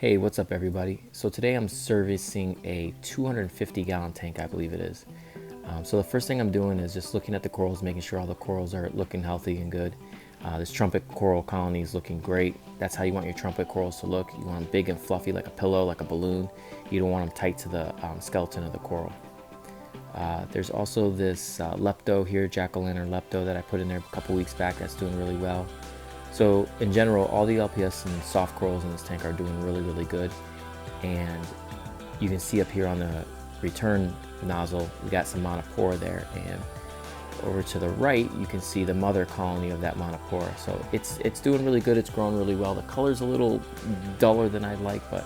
Hey, what's up everybody? So today I'm servicing a 250 gallon tank, I believe it is. So the first thing I'm doing is just looking at the corals, making sure all the corals are looking healthy and good. This trumpet coral colony is looking great. That's how you want your trumpet corals to look. You want them big and fluffy like a pillow, like a balloon. You don't want them tight to the skeleton of the coral. There's also this lepto here, jack-o'-lantern lepto, that I put in there a couple weeks back. That's doing really well. So in general, all the LPS and soft corals in this tank are doing really good. And you can see up here on the return nozzle, we got some monopora there. And over to the right, you can see the mother colony of that monopora. So it's doing really good. It's growing really well. The color's a little duller than I'd like, but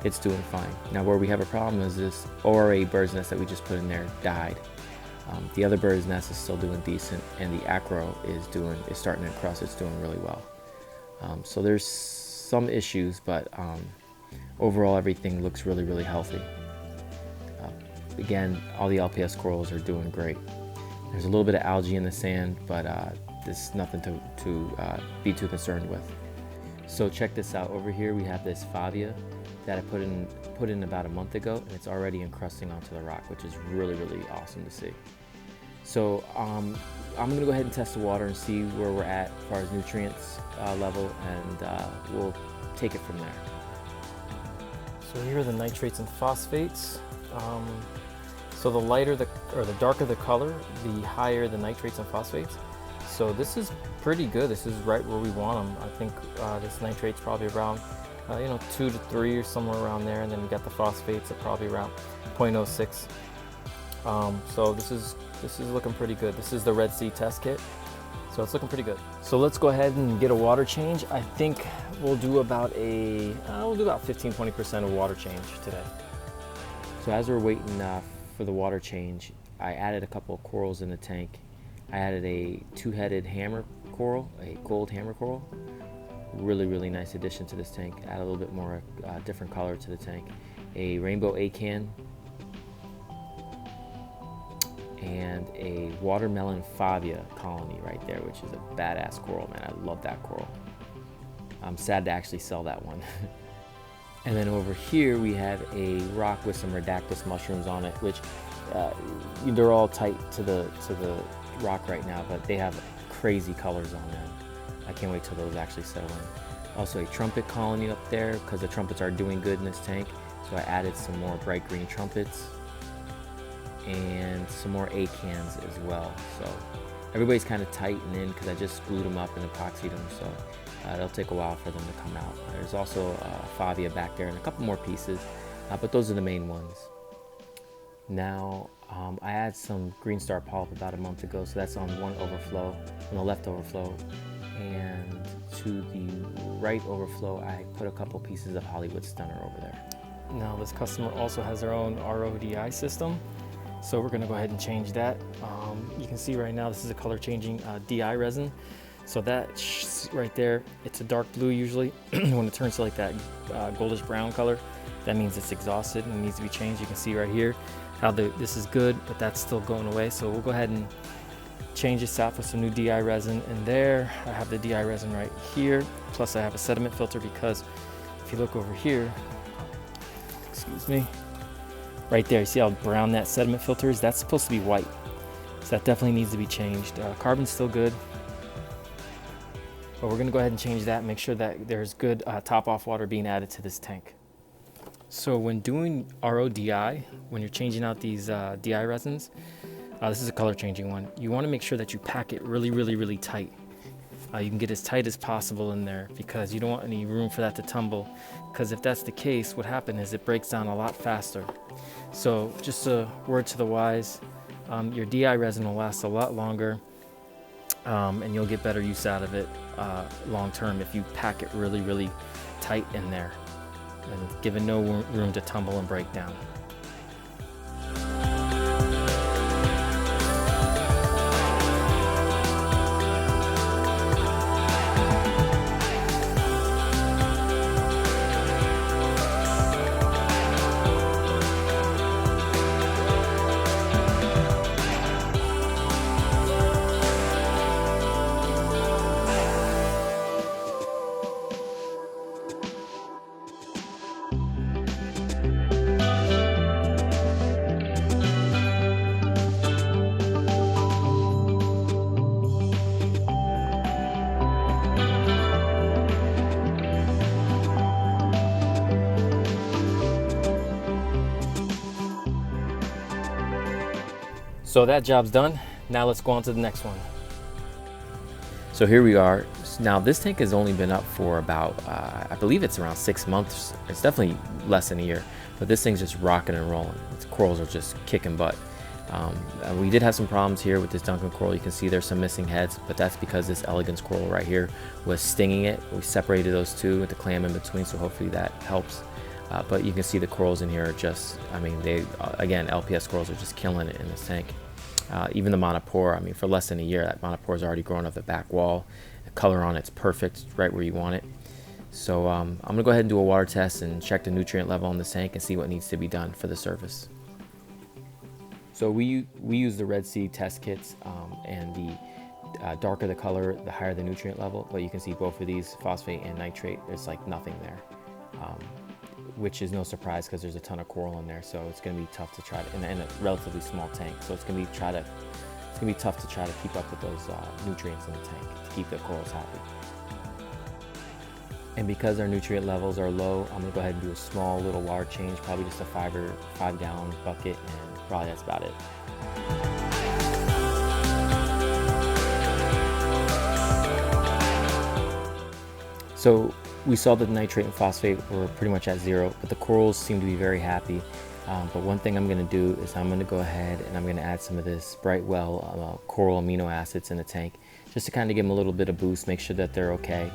it's doing fine. Now where we have a problem is this ORA bird's nest that we just put in there died. The other bird's nest is still doing decent, and the acro is starting to crust. It's doing really well. So there's some issues, but overall everything looks really healthy. Again, all the LPS corals are doing great. There's a little bit of algae in the sand, but there's nothing to be too concerned with. So check this out. Over here we have this Favia that I put in about a month ago, and it's already encrusting onto the rock, which is really awesome to see. So I'm gonna go ahead and test the water and see where we're at as far as nutrients level, and we'll take it from there. So here are the nitrates and phosphates. So the lighter the darker the color, the higher the nitrates and phosphates. So this is pretty good. This is right where we want them. I think this nitrate's probably around 2 to 3 or somewhere around there, and then we got the phosphates at probably around 0.06. So this is looking pretty good. This is the Red Sea test kit, so it's looking pretty good. So let's go ahead and get a water change. I think we'll do about 15-20% of water change today. So as we're waiting for the water change, I added a couple of corals in the tank. I added a two-headed hammer coral, a gold hammer coral. Really nice addition to this tank. Add a little bit more different color to the tank. A rainbow acan, and a watermelon Favia colony right there, which is a badass coral, man. I love that coral. I'm sad to actually sell that one. And then over here we have a rock with some Redactus mushrooms on it, which they're all tight to the rock right now, but they have crazy colors on them. I can't wait till those actually settle in. Also a trumpet colony up there, because the trumpets are doing good in this tank, so I added some more bright green trumpets and some more acans as well. So everybody's kind of tight and in because I just glued them up and epoxied them, so it'll take a while for them to come out. There's also a Favia back there and a couple more pieces, but those are the main ones. Now I added some green star polyp about a month ago, so that's on one overflow, on the left overflow, and to the right overflow I put a couple pieces of Hollywood Stunner over there. Now this customer also has their own RODI system, so we're going to go ahead and change that. You can see right now this is a color changing DI resin. So that right there, it's a dark blue usually. When it turns to like that goldish brown color, that means it's exhausted and it needs to be changed. You can see right here how this is good, but that's still going away. So we'll go ahead and change this out for some new DI resin. And there I have the DI resin right here. Plus I have a sediment filter, because if you look over here, excuse me, right there, you see how brown that sediment filter is? That's supposed to be white. So that definitely needs to be changed. Carbon's still good, but we're gonna go ahead and change that, make sure that there's good top-off water being added to this tank. So when doing RODI, when you're changing out these DI resins, this is a color changing one, you wanna make sure that you pack it really tight. You can get as tight as possible in there, because you don't want any room for that to tumble, because if that's the case, what happens is it breaks down a lot faster. So just a word to the wise, your DI resin will last a lot longer, and you'll get better use out of it long term if you pack it really tight in there and give it no room to tumble and break down. So that job's done. Now let's go on to the next one. So here we are. Now this tank has only been up for about, I believe it's around 6 months. It's definitely less than a year, but this thing's just rocking and rolling. Its corals are just kicking butt. We did have some problems here with this Duncan coral. You can see there's some missing heads, but that's because this elegance coral right here was stinging it. We separated those two with the clam in between, so hopefully that helps. But you can see the corals in here are just, I mean, they, again, LPS corals are just killing it in this tank. Even the monopore, I mean, for less than a year, that monopore is already growing up the back wall. The color on it's perfect, right where you want it. So I'm gonna go ahead and do a water test and check the nutrient level in this tank and see what needs to be done for the surface. So we use the Red Sea test kits, and the darker the color, the higher the nutrient level. But you can see both of these, phosphate and nitrate, there's like nothing there, which is no surprise because there's a ton of coral in there. So it's going to be tough to try to, in a relatively small tank. So it's going to be tough to try to keep up with those nutrients in the tank to keep the corals happy. And because our nutrient levels are low, I'm gonna go ahead and do a small little water change, probably just a 5 gallon bucket, and probably that's about it. So we saw that nitrate and phosphate were pretty much at 0, but the corals seem to be very happy. But one thing I'm gonna do is I'm gonna go ahead and I'm gonna add some of this Brightwell coral amino acids in the tank, just to kind of give them a little bit of boost, make sure that they're okay.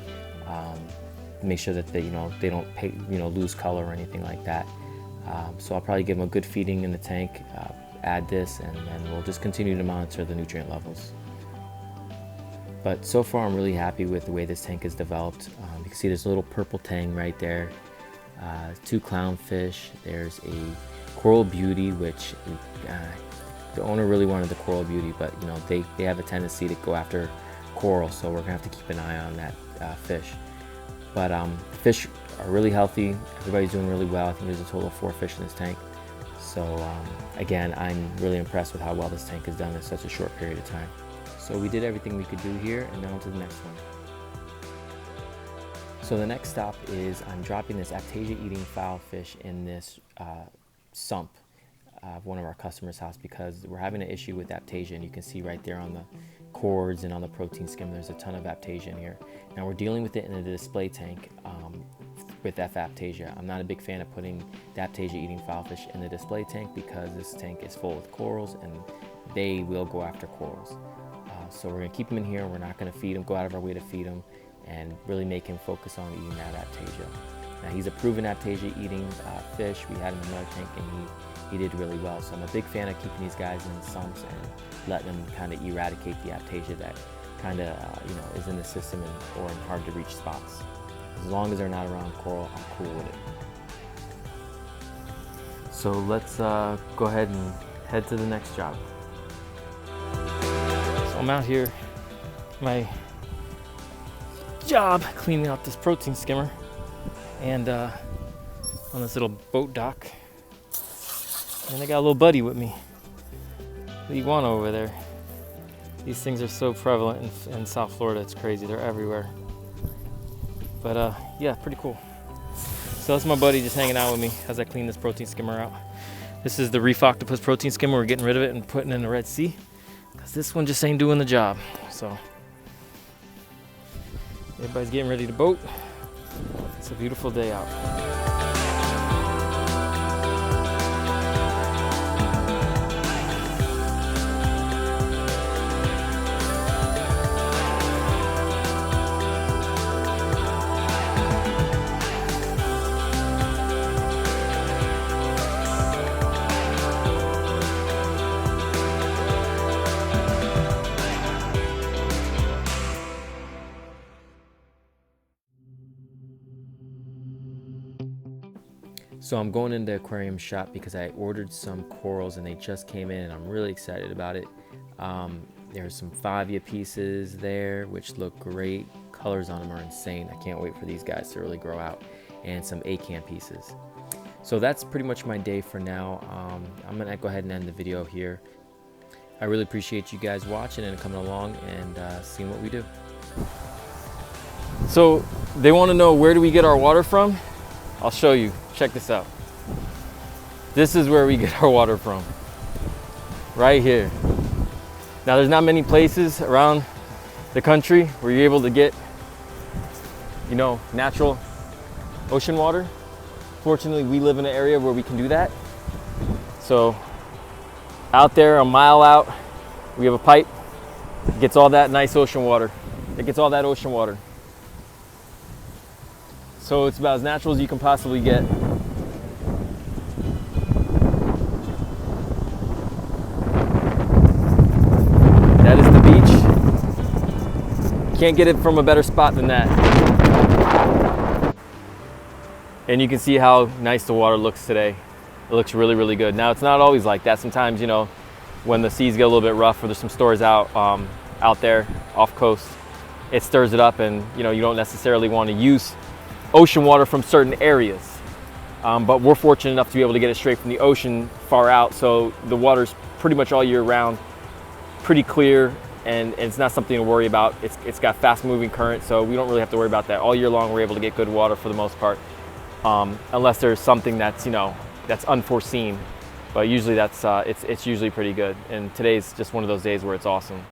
Make sure that they don't lose color or anything like that. So I'll probably give them a good feeding in the tank, add this, and then we'll just continue to monitor the nutrient levels. But so far I'm really happy with the way this tank is developed. You can see there's a little purple tang right there, 2 clownfish, there's a coral beauty, which the owner really wanted the coral beauty, but they have a tendency to go after coral, so we're gonna have to keep an eye on that fish. But the fish are really healthy. Everybody's doing really well. I think there's a total of 4 fish in this tank. So again, I'm really impressed with how well this tank has done in such a short period of time. So we did everything we could do here, and now on to the next one. So the next stop is I'm dropping this Aptasia eating fowl fish in this sump of one of our customers' house, because we're having an issue with Aptasia, and you can see right there on the cords and on the protein skim there's a ton of Aptasia in here. Now we're dealing with it in a display tank with Aptasia. I'm not a big fan of putting the Aptasia eating fowlfish in the display tank because this tank is full with corals and they will go after corals. So we're going to keep him in here. We're not going to feed him, go out of our way to feed him, and really make him focus on eating that Aptasia. Now he's a proven Aptasia eating fish. We had him in another tank and he did really well. So I'm a big fan of keeping these guys in sumps and letting them kind of eradicate the Aptasia that kind of is in the system or in hard to reach spots. As long as they're not around coral, I'm cool with it. So let's go ahead and head to the next job. So I'm out here, my job, cleaning out this protein skimmer, and on this little boat dock. And I got a little buddy with me, the iguana over there. These things are so prevalent in South Florida, it's crazy, they're everywhere. But yeah, pretty cool. So that's my buddy just hanging out with me as I clean this protein skimmer out. This is the Reef Octopus protein skimmer. We're getting rid of it and putting it in the Red Sea, because this one just ain't doing the job. So everybody's getting ready to boat. It's a beautiful day out. So I'm going into the aquarium shop because I ordered some corals and they just came in and I'm really excited about it. There's some Favia pieces there which look great. Colors on them are insane. I can't wait for these guys to really grow out. And some Acan pieces. So that's pretty much my day for now. I'm gonna go ahead and end the video here. I really appreciate you guys watching and coming along and seeing what we do. So they want to know, where do we get our water from? I'll show you. Check this out. This is where we get our water from. Right here. Now there's not many places around the country where you're able to get, you know, natural ocean water. Fortunately, we live in an area where we can do that. So out there, a mile out, we have a pipe. It gets all that nice ocean water. It gets all that ocean water. So it's about as natural as you can possibly get. That is the beach. Can't get it from a better spot than that. And you can see how nice the water looks today. It looks really, really good. Now, it's not always like that. Sometimes, you know, when the seas get a little bit rough or there's some stores out there off coast, it stirs it up, and you know, you don't necessarily want to use ocean water from certain areas. But we're fortunate enough to be able to get it straight from the ocean far out, so the water's pretty much all year round, pretty clear, and it's not something to worry about. It's got fast moving current, so we don't really have to worry about that. All year long, we're able to get good water for the most part, unless there's something that's, you know, that's unforeseen. But usually it's usually pretty good, and today's just one of those days where it's awesome.